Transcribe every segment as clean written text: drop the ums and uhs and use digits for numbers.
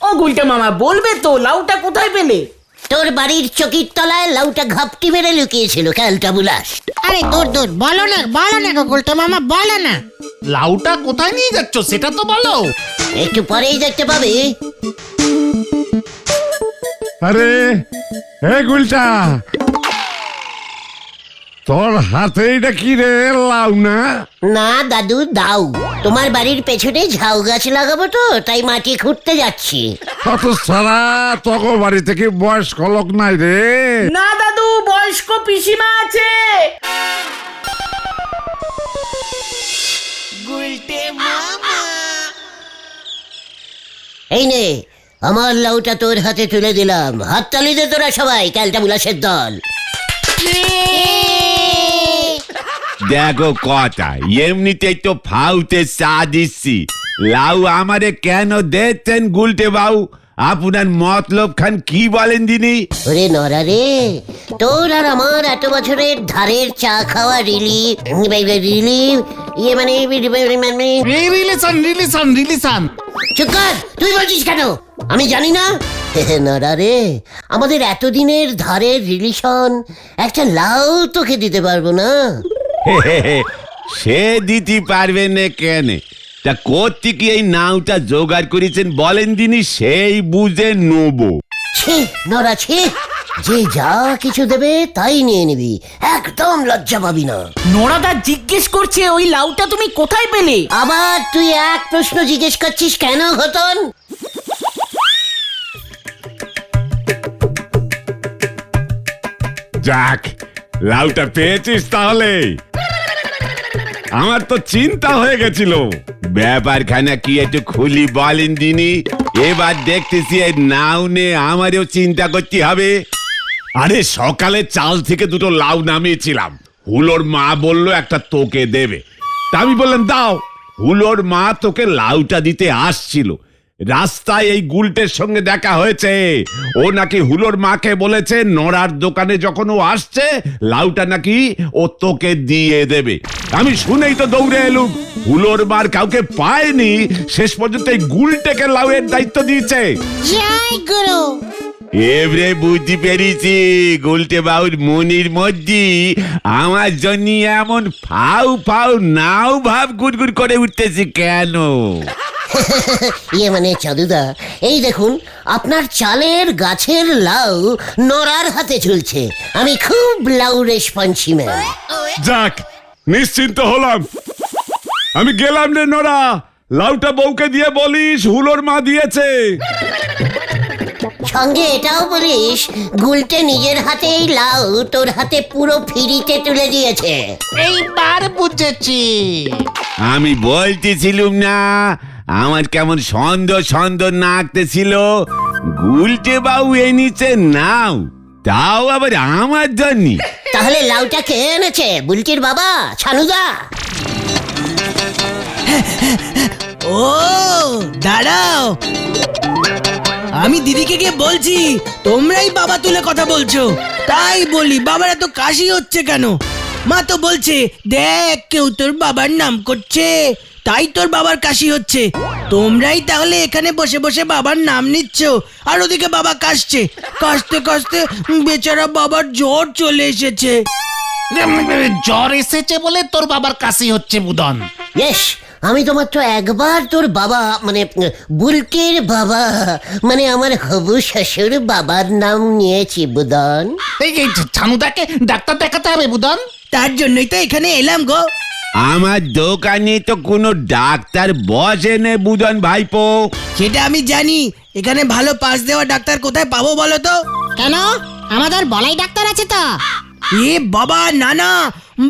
ও গুলটে মামা, বলবে তো লাউটা কোথায় পেলে? তোর বাড়ির চকির তলায় লাউটা ঘাপটি মেরে লুকিয়েছিল খেলটা বুলাস। আরে দূর দূর, বলো না গো গুলটে মামা, বলো না। লাউটা কোথায় নিয়ে যাচ্ছ সেটা তো বলো। একটু পরেই দেখতে পাবি। আরে হে গুলটা, তোর হাতে এটা কি রে? লাউ না? না দাদু, দাও। তোমার বাড়ির পেছনে ঝাউ গাছ লাগাবো তো, তাই মাটি খুঁড়তে যাচ্ছি। কত সারা তোকে বাড়ি থেকে বয়স্ক লোক নাই রে? না দাদু, বয়স্ক পিসিমা আছে। এই নে, আমার লাউটা তোর হাতে তুলে দিলাম। হাততালি দে তোরা সবাই, ক্যালটা বুলাসের দল। দেখো কথা, এমনিতেই তো ফাউতে চা দিচ্ছি। লাউ আমারে কেন দিচ্ছেন গুলটে বাবু? আপনার মতলব খান কি বলেন দিনি? ওরে নরা রে, তোর আর আমার এত বছরের ধারের চা খাওয়া রিলিফ, ইয়ে মানে রিলেশন। চুপ কর, তুই বলছিস কেন? আমি জানি না? নরা রে, আমাদের এতদিনের ধারের রিলেশন একটা লাউ তোকে দিতে পারবো না। সে দিতে পারবেন না কেন? তা করতে কি এই নাওটা জোগাড় করেছেন বলেন দিনি, সেই বুঝে নেবো। ছি নরা, ছি। যে যা কিছু দেবে তাই নিয়ে নিবি, একদম লজ্জা পাবি না। নোরাদা জিজ্ঞেস করছে ওই লাউটা তুমি কোথায় পেলে? আবার তুই এক প্রশ্ন জিজ্ঞেস করছিস কেন ঘটন? যাক, লাউটা পেয়েছিস তাহলে। আমার তো চিন্তা হয়ে গেছিল ব্যাপারখানা কি একটু খুলি বলেন দিনি। এবার দেখতেছি এই নাও নে আমারও চিন্তা করতে হবে। আরে সকালে চাল থেকে দুটো লাউ নামিয়েছিলাম, হুলোর মা বলল একটা তোকে দেবে। তা আমি বললাম দাও। হুলোর মা তোকে লাউটা দিতে আসছিল, রাস্তায় এই গুলটের সঙ্গে দেখা হয়েছে। ও নাকি হুলোর মাকে বলেছে নড়ার দোকানে যখন ও আসছে লাউটা নাকি ও তোকে দিয়ে দেবে। আমি শুনেই তো দৌড়ে এলুম। হুলোর মার কাউকে পায়নি, শেষ পর্যন্ত এই গুলটেকে লাউয়ের দায়িত্ব দিয়েছে। জয় গুরু। এবারে বুঝতে পেরেছি গুলটে বাবুর মনির মধ্যে আমার জন্য এমন ফাউ ফাউ নাও ভাব গুড়গুড় করে উঠতেছে কেন। ইয়ে মানে চাঁদুদা, এই দেখুন আপনার চালের গাছের লাউ নরার হাতে ঝুলছে। আমি খুব লাউ রেসপন্সি ম্যান। যাক, নিশ্চিন্ত হলাম। আমি গেলাম রে নরা, লাউটা বউকে দিয়ে বলিস হুলোর মা দিয়েছে। সঙ্গে এটাও বলিস গুলটে নিজের হাতেই লাউ তোর হাতে পুরো ফিরিতে তুলে দিয়েছে। এইবার বুঝেছি। আমি বলতেছিলুম না আমার কেমন সন্দেহ সন্দেহ নাকতেছিল। গুলটে বাবু এনেছে নাও, তাও আবার আমার জন্য। তাহলে লাউটা কে এনেছে? বুলটির বাবা ছানুদা? ও দাঁড়াও, আমি দিদিকে গিয়ে বলছি তোমরাই বাবা তুলে কথা বলছো। তাই বলি বাবার এত কাশি হচ্ছে কেন? মা তো বলছে দেখ কেউ তোর বাবার নাম করছে, তাই তোর বাবার কাশি হচ্ছে। তোমরাই তাহলে এখানে বসে বসে বাবার নাম নিচ্ছ, আর ওদিকে বাবা কাশছে। কাশতে কাশতে বেচারা বাবার জ্বর চলে এসেছে। জ্বর এসেছে বলে তোর বাবার কাশি হচ্ছে বুদন। ইয়েস, আমি তো মাত্র একবার তোর বাবা মানে বুলটির বাবা মানে আমার হবু শ্বশুর বাবার নাম নিয়েছি বুদন। এই ছানুদাকে ডাক্তার দেখাতে হবে বুদন। তার জন্যই তো এখানে এলাম গো। আমার দোকানে তো কোনো ডাক্তার বসে নে বুদন ভাইপো। সেটা আমি জানি, এখানে ভালো পাস দেওয়া ডাক্তার কোথায় পাবো বলো তো? কেন, আমাদের বলাই ডাক্তার আছে তো। এ বাবা না না,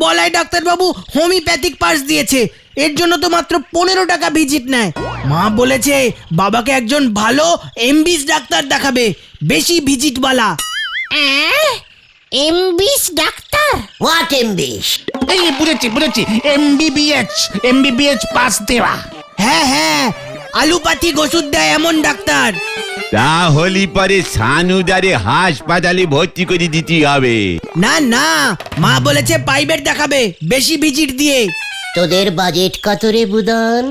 বলাই ডাক্তার বাবু হোমিওপ্যাথিক পাস দিয়েছে, এর জন্য তো মাত্র 15 টাকা ভিজিট নেয়। মা বলেছে বাবাকে একজন ভালো এমবিস ডাক্তার দেখাবে, বেশি ভিজিট বালা। এমবিস ডাক্তার? হোয়াট এমবিস? এই বুঝেছি এমবিবিএস পাস দেওয়া। হ্যাঁ হ্যাঁ, আলুপাথিক ওষুধ দেয় এমন ডাক্তার। তাহলে পরে সানুদারে হাসপাতালে ভর্তি করে দিতে হবে। না না, মা বলেছে প্রাইভেট দেখাবে বেশি ভিজিট দিয়ে। তোদের বাজেট কত রে বুদন?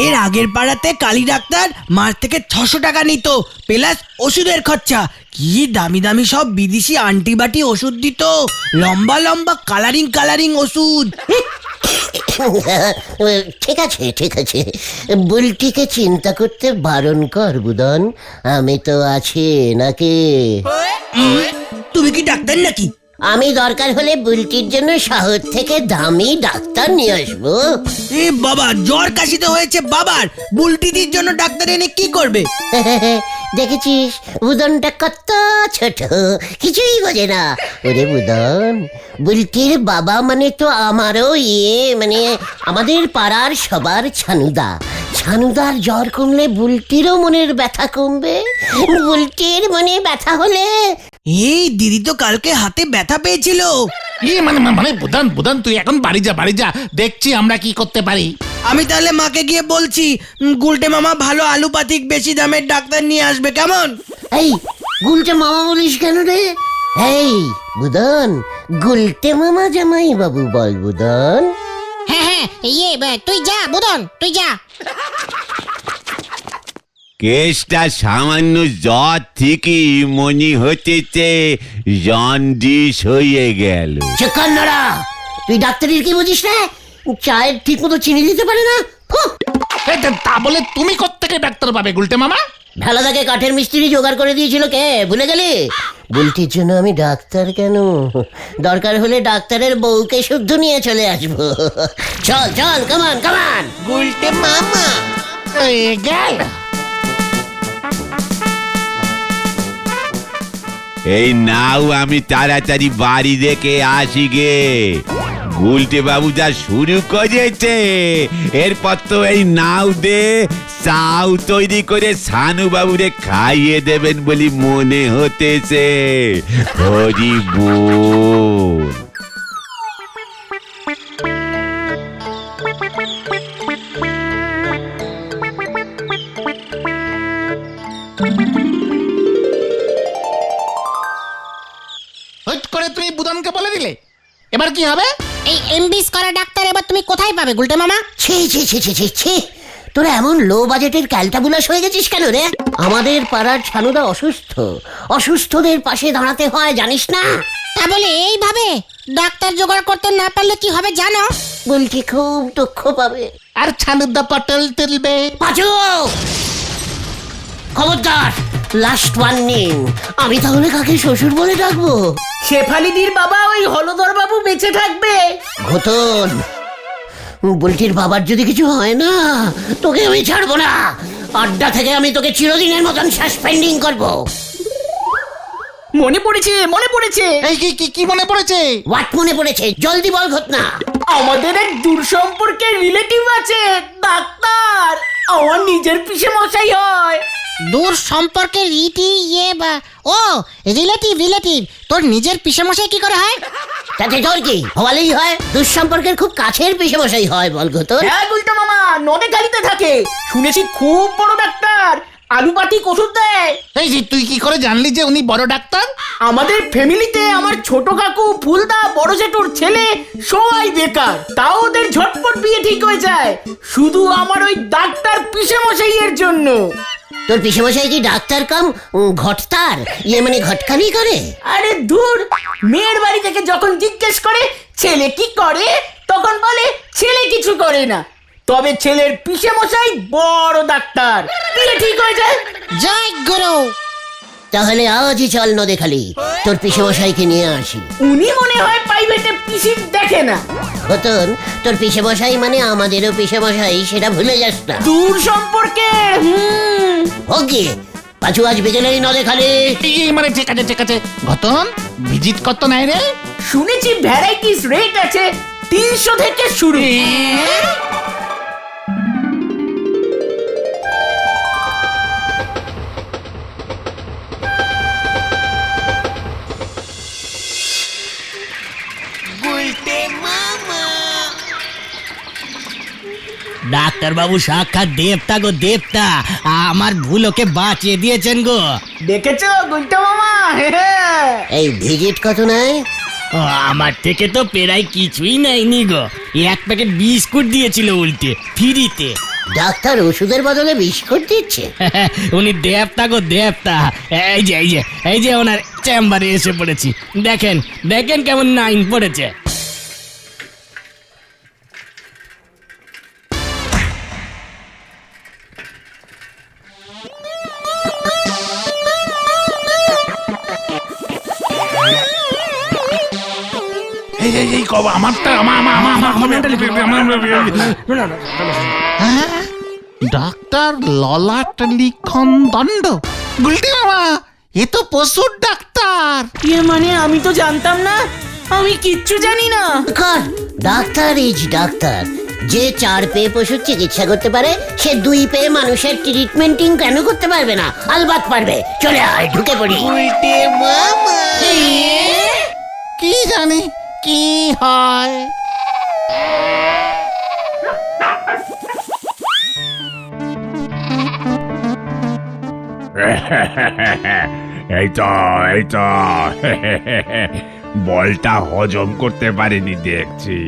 এর আগের পাড়াতে কালী ডাক্তার মাস থেকে 600 টাকা নিত, প্লাস ওষুধের খরচা। কি দামি দামি সব বিদেশি আন্টিবাটি ওষুধ দিত, লম্বা লম্বা কালারিং ওষুধ। ঠিক আছে ঠিক আছে, বুলটিকে চিন্তা করতে বারণ কর বুদন, আমি তো আছি নাকি? তুমি কি ডাক্তার নাকি? আমি দরকার হলে বুলটির জন্য শহর থেকে দামি ডাক্তার নিয়ে আসবো। এ বাবা, জ্বর কাশিতে হয়েছে বাবার, বুলটিদির জন্য ডাক্তার এনে কি করবে? দেখেছিস বুদনটা কত ছোট, কিছুই বোঝে না। ওরে বুদন, বুলটির বাবা মানে তো আমারও মানে আমাদের পাড়ার সবার ছানুদা। ছানুদার জ্বর কমলে বুলটিরও মনের ব্যথা কমবে। বুলটির মনে ব্যথা হলে এই দিদি তো কালকে হাতে ব্যথা পেয়েছিল। মানে বুধন তুই এখন বাড়ি যা, দেখছি আমরা কি করতে পারি। আমি তাহলে মাকে গিয়ে বলছি, গুলটে মামা ভালো আলুপাথিক বেশি দামের ডাক্তার নিয়ে আসবে, কেমন? এই গুলটে মামা বলিস কেন রে? এই বুদন, গুলটে মামা জামাই বাবু বল বুদন। হ্যাঁ তুই যা বুদন, তুই যা। কেসটা সামান্য জ্বর থেকে মনে হতেছে জন্ডিস হয়ে গেল। চেকান্নারা, তুই ডাক্তারির কি বুঝিস না? চায়ের ঠিক মতো চিনি দিতে পারে না। তা বলে তুমি কোত্থেকে ডাক্তার পাবে গুলটে মামা? ভেলাদাকে কাঠের মিস্ত্রি জোগাড় করে দিয়েছিল কে, ভুলে গেলি? বুলটির জন্য আমি ডাক্তার কেন, দরকার হলে ডাক্তারের বউকে শুদ্ধ নিয়ে চলে আসবো। চল চল, কামান কামান। গুলটে মামা গেল। এই নাও আমি তাড়াতাড়ি বাড়ি দেখে আসি গে। গুলটে বাবু যা শুরু করেছে, এরপর তো এই নাও দে চাউ তৈরি করে সানু বাবুরে খাইয়ে দেবেন বলি মনে হতেছে। হরি বল। হট করে তুমি বুধনকে বলে দিলে, এবার কি হবে? এই এমবিএস করা ডাক্তার এবার তুমি কোথায় পাবে গুলটে মামা? ছি ছি ছি ছি ছি ছি, তোরা এমন লো বাজেটের ক্যালটাবুলাস হয়ে গেছিস কেন রে? আমাদের পাড়ার ছানুদা অসুস্থ, অসুস্থদের পাশে দাঁড়াতে হয় জানিস না? তা বলে এইভাবে ডাক্তার জোগাড় করতে না পারলে কি হবে জানো? বুলটি খুব দুঃখ পাবে। আর ছানুদা পটল তুলবে। পাঁচু, খবরদার, লাস্ট ওয়ার্নিং। আমি তাহলে কাকে শ্বশুর বলে ডাকবো? শেফালিদির বাবা ওই হলদর বাবু বেঁচে থাকবে। ঘটন, বুলটির বাবার যদি কিছু হয় না, তোকে আমি ছাড়বো না। আড্ডা থেকে আমি তোকে চিরদিনের মতন সাসপেন্ডিং করবো। মনে পড়েছে এই কি মনে পড়েছে? হোয়াট মনে পড়েছে? জলদি বল ঘটনা। আমাদের এক দূর সম্পর্কের রিলেটিভ আছে ডাক্তার, আমার নিজের পিসে মশাই হয়। দূর সম্পর্কের ও রিলেটিভ তোর নিজের পিসেমশাই কি করে হয়? তাতে তোর কি হওয়ালেই হয়? দুঃসম্পর্কের খুব কাছের পিসে মশাই হয় বল ঘটন। হ্যাঁ গুলটা মামা নদে গাড়িতে থাকে, শুনেছি খুব বড় ডাক্তার, আলুপাথিক ওষুধ দেয়। এই যে তুই কি করে জানলি যে উনি বড় ডাক্তার? আমাদের ফ্যামিলিতে আমার ছোট কাকু, ফুলদা, বড় জেঠুর ছেলে সবাই বেকার, তাও ওদের ঝটপট বিয়ে ঠিক হয়ে যায়, শুধু আমার ওই ডাক্তার পিসে মশাইয়ের জন্য। তোর পিসে মশাই কি ডাক্তার কাম ঘটতার, মানে ঘটকালি করে? আরে ধুর, মেয়ের বাড়ি থেকে যখন জিজ্ঞেস করে ছেলে কি করে, তখন বলে ছেলে কিছু করে না, তবে ছেলের পিসে মশাই বড় ডাক্তার, বিয়ে ঠিক হয়ে যায়। জয় গুরু। তাহলে আজই চল নদে খালি, তোর পিসে মশাইকে নিয়ে আসি। উনি মনে হয় প্রাইভেটে পিসি দেখে না। ঘটন, তোর পিসে মশাই মানে আমাদেরও পিসে মশাই, সেটা ভুলে যাস না। দূর সম্পর্কের ওকে, পাঁচু আজ বিকেলেই নদে খালি। মানে ঠিক আছে। ঘটন ভিজিট কত নাই রে? শুনেছি ভ্যারাইটিস রেট আছে 300 থেকে শুরু। ডাক্তার বাবু সাক্ষাৎ দেবতা গো দেবতা, আমার ভুল ওকে বাঁচিয়ে দিয়েছেন গো। দেখেছো গুলটা মামা? এই ভিজিট কত নাই? ও, আমার থেকে তো প্রায় কিছুই নেয়নি গো, এক প্যাকেট বিস্কুট দিয়েছিল উল্টে ফ্রিতে। ডাক্তার ওষুধের বদলে বিস্কুট দিচ্ছে? উনি দেবতা গো দেবতা। এই যে ওনার চেম্বারে এসে পড়েছি, দেখেন দেখেন কেমন নাইন পড়েছে। এই কব আমারটা হ্যাঁ? ডাক্তার ললাট লিখন দণ্ড, গুলটি মামা এ তো পশুর ডাক্তার। মানে আমি তো জানতাম না, আমি কিচ্ছু জানি না। Doctor is doctor. যে 4 পেয়ে পশুর চিকিৎসা করতে পারে, সে 2 পেয়ে মানুষের ট্রিটমেন্টিং কেন করতে পারবে না? আলবাত পারবে। চলে আয়, ঢুকে পড়ি। কি জানি কি হয়। এই তো বলটা হজম করতে পারেনি দেখছি।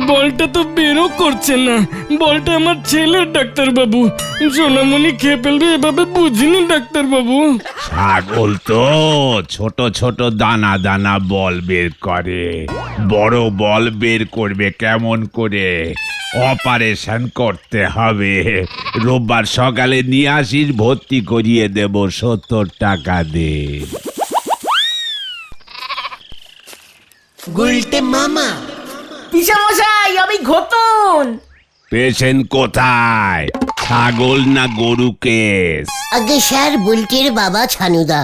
বলটা তো বেরো করছে না, বলটা আমার ছেলের ডাক্তার বাবু, সোনামণি খেয়ে ফেলবে এভাবে বুঝিনি ডাক্তার বাবু। ছাগল তো ছোট ছোট দানা দানা বল বের করে, বড় বল বের করবে কেমন করে? অপারেশন করতে হবে। রোববার সকালে নিয়ে আসিস, ভর্তি করিয়ে দেব, 70 টাকা দে। পিসা মশাই, আমি ঘটন। পেশেন্ট কোথায়? ছাগল না গরু কেস? আগে স্যার, বুলটির বাবা ছানুদা।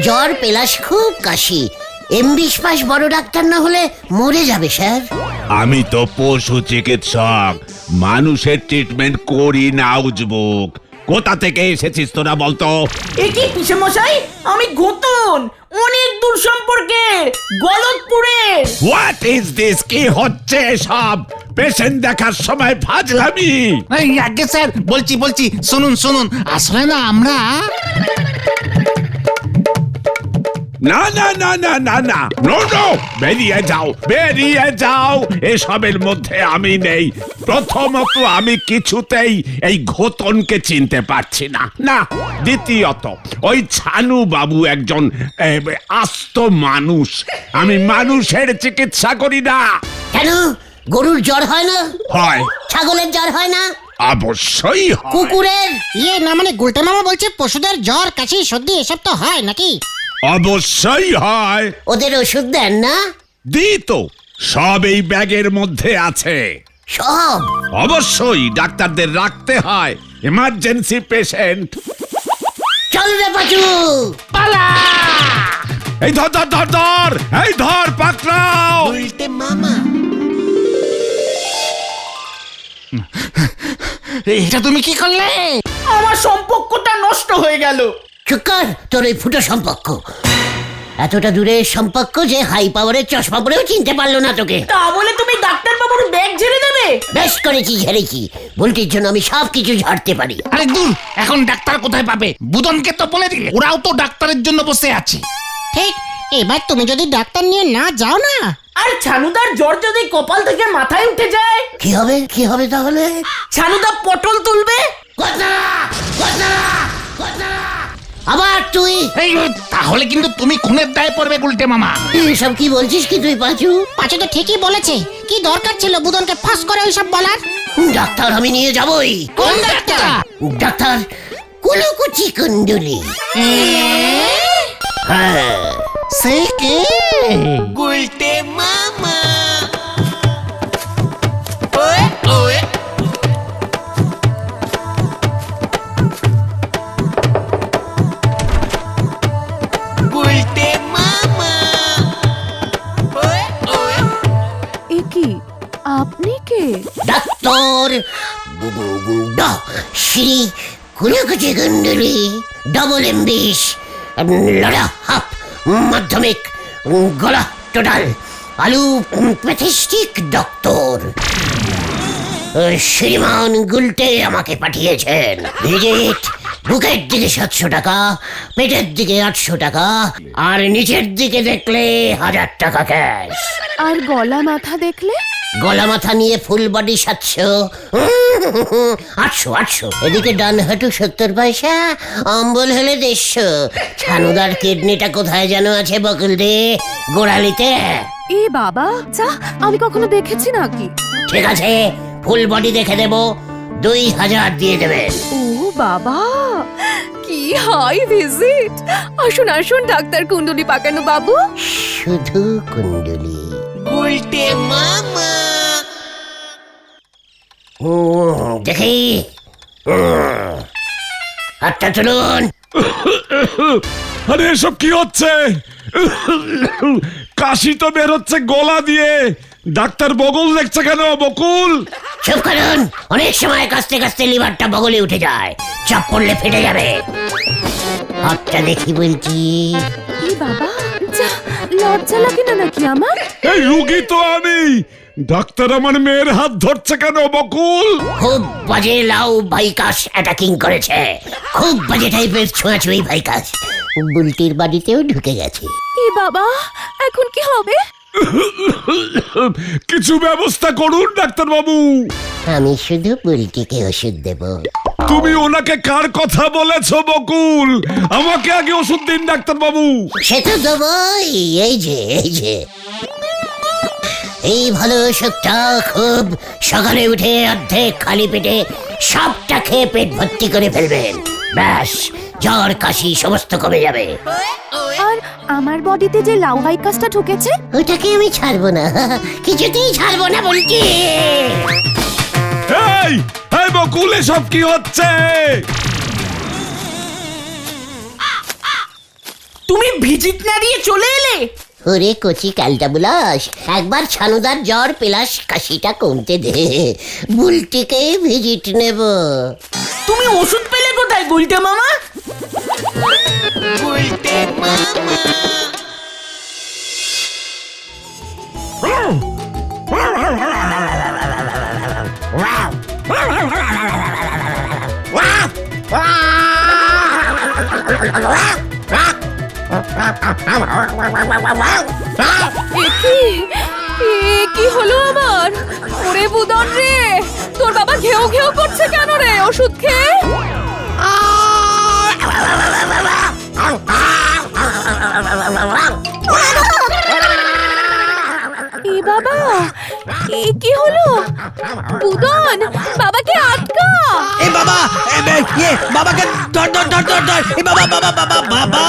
জ্বর, পেলাস, খুব কাশি। এমবিস পাস বড় ডাক্তার না হলে মরে যাবে স্যার। আমি তো পশু চিকিৎসক, মানুষের ট্রিটমেন্ট করি না উজবুক। কোথা থেকে এসেছিস তোরা বলতো? কি পিসা মশাই, আমি ঘটন, অনেক দূর সম্পর্কে, গলতপুরের। What is this? কি হচ্ছে সব? পেশেন্ট দেখার সময় ফাজলামি? এই আগে স্যার, বলছি শুনুন, আসলে না আমরা না না না না না না, নো নো, বেরিয়ে যাও, এসবের মধ্যে আমি নেই। প্রথমত আমি কিছুতেই এই ঘোতনকে চিনতে পারছি না। না, দ্বিতীয়ত ওই ছানু বাবু একজন আস্ত মানুষ। আমি মানুষের চিকিৎসা করি না। কেন? গরুর জ্বর হয় না? হয়, ছাগলের জ্বর হয় না? অবশ্যই হয়। কুকুরের? না মানে গুলটে মামা বলছে পশুদের জ্বর কাশি সর্দি এসব তো হয় নাকি? অবশ্যই হয়। ওদের ওষুধ দেন না? দি তো, সব এই ব্যাগের মধ্যে আছে। সব? অবশ্যই, ডাক্তারদের রাখতে হয়, এমার্জেন্সি পেশেন্ট। চল রে পাচু। এই ধর ধর ধর ধর, এই ধর, পাকড়াও। এটা তুমি কি করলে? আমার সম্পর্কটা নষ্ট হয়ে গেল। চুকার, তোর এই ফুটো সম্পর্ক এতটা দূরের সম্পর্ক যে হাই পাওয়ারের চশমা পরেও চিনতে পারলো না তোকে। তা বলে তুমি ডাক্তার বাবুর ব্যাগ ঝেড়ে দেবে? বেশ করেছি, ঝেড়েছি। বুলটির জন্য আমি সব কিছু ঝাড়তে পারি। আরে দূর, এখন ডাক্তার কোথায় পাবে? বুদনকে তো বলে দিলে, ওরাও তো ডাক্তারের জন্য বসে আছে। ঠিক, এবার তুমি যদি ডাক্তার নিয়ে না যাও না, আর ছানুদার জ্বর যদি কপাল থেকে মাথায় উঠে যায়, কি হবে তাহলে? ছানুদা পটল তুলবে। আবার তুই? এই তাহলে কিন্তু তুমি খুনের দায়ে পড়বে গুলটে মামা। সব কি বলছিস কি তুই পাচু? পাঁচু তো ঠিকই বলেছে। কি দরকার ছিল বুদনকে ফাঁস করে ওইসব বলার? ডাক্তার আমি নিয়ে যাবই। কোন ডাক্তার? ডাক্তার কুলুকুচি কুন্ডুলি। হ্যাঁ। সে কে? কি আপনি কে? ডাক্তার শ্রী কুলুকুচি কুন্ডুলি, ডবল এমবিস, লড়া হাফ, মাধ্যমিক, গলা টোটাল, আলু প্যাথিস্টিক ডক্টর। শ্রীমান গুলটে আমাকে পাঠিয়েছেন। ভিজিট বুকের দিকে 700 টাকা, পেটের দিকে 800 টাকা, আর নিচের দিকে দেখলে 1000 টাকা ক্যাশ। আর গলা মাথা দেখলে? গলা মাথা নিয়ে ফুল বডি 700, 800। এদিকে ডান হাঁটু 70 পয়সা, অম্বল হলে 150। ছানুদার কিডনিটা কোথায় যেন আছে বকুল দে, গোড়ালিতে। এ বাবা, যা, আমি কখনো দেখেছি নাকি? ঠিক আছে, ফুল বডি দেখে দেব, 2000 দিয়ে দেবেন। ও বাবা, কি হাই ভিজিট! আসুন আসুন ডাক্তার কুণ্ডলি পাকানো বাবু। শুধু কুণ্ডলি। দেখি, হাতটা তুলুন। আরে এসব কি হচ্ছে? কাশি তো বের হচ্ছে গলা দিয়ে। ডাক্তার বগল দেখছে কেন বকুল? চুপ করুন, অনেক সময় কাস্তে কাস্তে লিভারটা বগলে উঠে যায়, চাপ পড়লে ফেটে যাবে। হাতটা দেখি বলছি। এ বাবা, যা, লজ্জা লাগে না নাকি আমার? এই রুগী তো আমি। ডাক্তার আমার মেয়ের হাত ধরছে কেন বকুল? খুব বাজে লাউ ভাইকাস অ্যাটাকিং করেছে, খুব বাজে টাইপের ছোঁয়াছুঁই ভাইকাস। বুলটির বাড়িতেও ঢুকে গেছে। এ বাবা, এখন কি হবে? কিছু ব্যবস্থা করুন ডাক্তার বাবু। আমি শুধু বুলটিকে ওষুধ দেব। তুমি ওনাকে কার কথা বলেছো বকুল? আমাকে আগে ওষুধ দিন ডাক্তার বাবু। সে তো দেবই, এই যে এই ভালো ওষুধটা খুব সকালে উঠে অর্ধেক খালি পেটে সবটা খেয়ে পেট ভর্তি করে ফেলবেন। ব্যাস, জ্বর কাশি সমস্ত কমে যাবে। আর আমার বডিতে যে লাউ ভাইকাসটা ঢুকেছে, ওটাকে আমি ছাড়বো না, কিছুতেই ছাড়বো না বলছি। এই এই বকুল, এসব কি হচ্ছে? তুমি ভিজিট না দিয়ে চলে এলে? ওরে কচি ক্যালটা বুলাস, একবার ছানুদার জ্বর পেলাস কাশিটা কমতে দে, বুলটিকে ভিজিট নেব। তুমি ওষুধ পেলে কোথায় গুলটে মামা? কি হলো আমার? ওরে বুদন রে, তোর বাবা ঘেউ ঘেউ করছে কেন রে ওষুধ খেয়ে? এ বাবা, এ কি হলো? বুদন, বাবাকে আটকা। এ বাবা, বাবাকে ধর ধর ধর ধর ধর। এ বাবা বাবা বাবা বাবা।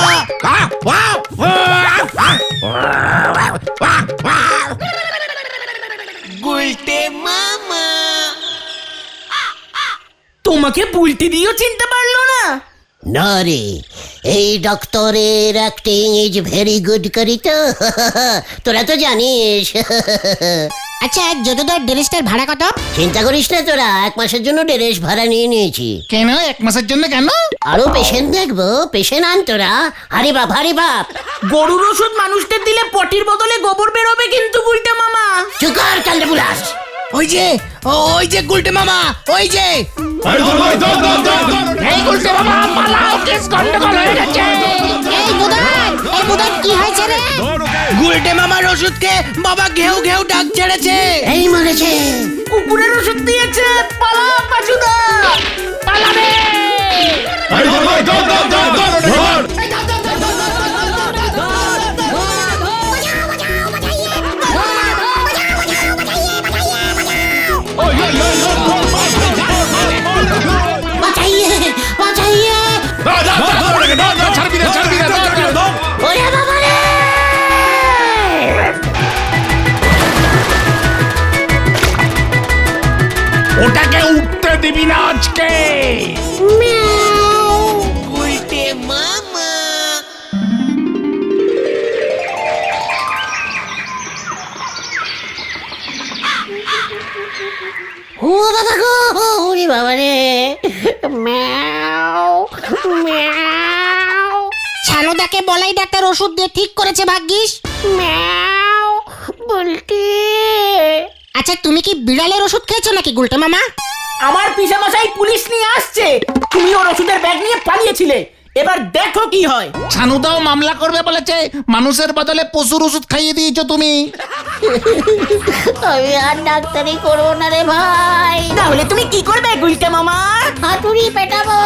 তোমাকে বুলটি দিয়েও চিনতে পারলো না? না রে, এই ডক্টরের অ্যাক্টিং ইজ ভেরি গুড করি তো, তোরা তো জানিস। আচ্ছা, যদুদার ড্রেসটার ভাড়া কত? চিন্তা করিস না তোরা, 1 মাসের জন্য ড্রেস ভাড়া নিয়ে নিয়েছি। কেন 1 মাসের জন্য কেন? আরো পেশেন্ট দেখবো, পেশেন্ট আন তোরা। হারি বাপ হারি বাপ। গরুর ওষুধ মানুষদের দিলে পটির বদলে গোবর বেরোবে কিন্তু গুলটে মামা। চুকার কালটা বুলাস। ওই যে গুলটে মামা, ওই যে। এই বুদন কি হয়েছে রে? গুলটে মামার ওষুধ খেয়ে বাবা ঘেউ ঘেউ ডাক ছেড়েছে। এই মরেছে। কুকুরের ওষুধ দিয়েছে, পালা পাচুদা, পালাবে। বাঁচাইয়ে বাঁচাইয়ে। ওরে বাবা রে! ওটাকে উঠতে দিবি না আজকে। গুলটে মামা। ও বাবা গো, ওরে বাবা রে! ম্যাও ম্যাও ছানুদাকে বলাই ডাক্তার ওষুধ দিয়ে ঠিক করেছে ভাগ্যিস। ম্যাও। বুলটি। আচ্ছা আচ্ছা তুমি কি বিড়ালের ওষুধ খেয়েছো নাকি গুলটে মামা? আমার পিসেমশাই পুলিশ নিয়ে আসছে, তুমি ওর ওষুধের ব্যাগ নিয়ে পালিয়েছিলে, এবার দেখো কি হয়। ছানুদাও মামলা করবে বলেছে, মানুষের বদলে পশুর ওষুধ খাইয়ে দিয়েছো তুমি। আমি আর ডাক্তারি করবো না রে ভাই, তাহলে তুমি কি করবে গুলটে মামা? হাতুড়ি পেটাবো।